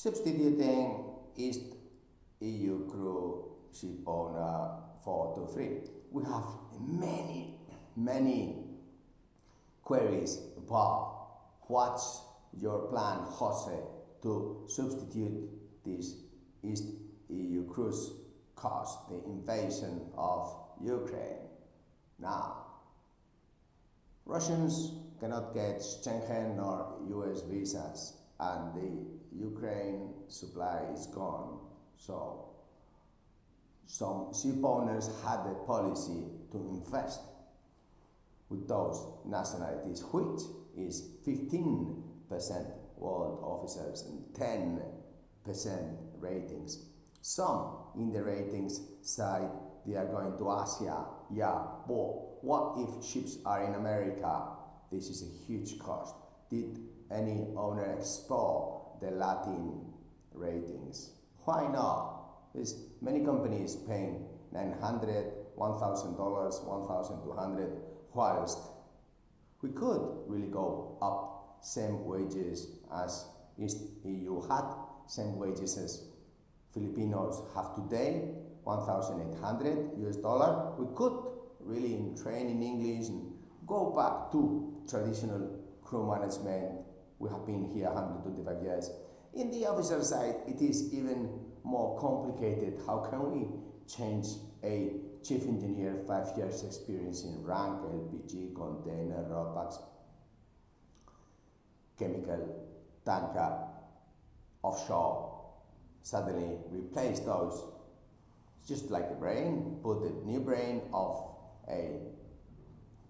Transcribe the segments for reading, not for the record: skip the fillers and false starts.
Substituting East EU crew ShipOwner 423. We have many queries about what's your plan, Jose, to substitute this East EU cruise caused the invasion of Ukraine. Now, Russians cannot get Schengen or US visas, and the Ukraine supply is gone. So some ship owners had a policy to invest with those nationalities, which is 15% world officers and 10% ratings. Some in the ratings side, they are going to Asia. Yeah, but what if ships are in America? This is a huge cost. Did any owner explore the Latin ratings? Why not? There's many companies paying $900, $1,000, $1,200, whilst we could really go up same wages as East EU had, same wages as Filipinos have today, $1,800 US. We could really train in English and go back to traditional crew management. We have been here 125 years. In the officer side, it is even more complicated. How can we change a chief engineer, 5 years experience in rank, LPG, container, ropax, chemical, tanker, offshore, suddenly replace those? It's just like a brain, put the new brain of a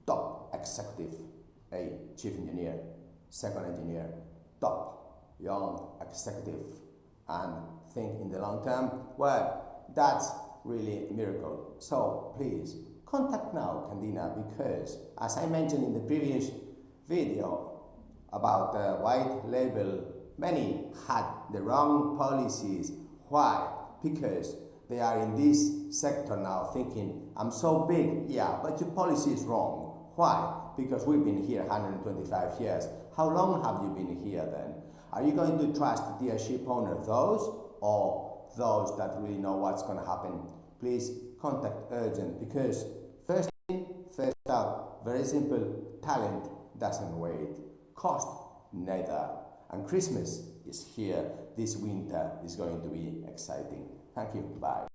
top executive, a chief engineer, second engineer, top young executive, and think in the long term. Well, that's really a miracle. So please contact now Candina, because as I mentioned in the previous video about the white label, many had the wrong policies. Why? Because they are in this sector now thinking, I'm so big, yeah, but your policy is wrong. Why? Because we've been here 125 years. How long have you been here then? Are you going to trust, dear ship owner, those or those that really know what's going to happen? Please contact urgent, because first in, first out. Very simple. Talent doesn't wait. Cost, neither. And Christmas is here. This winter is going to be exciting. Thank you. Bye.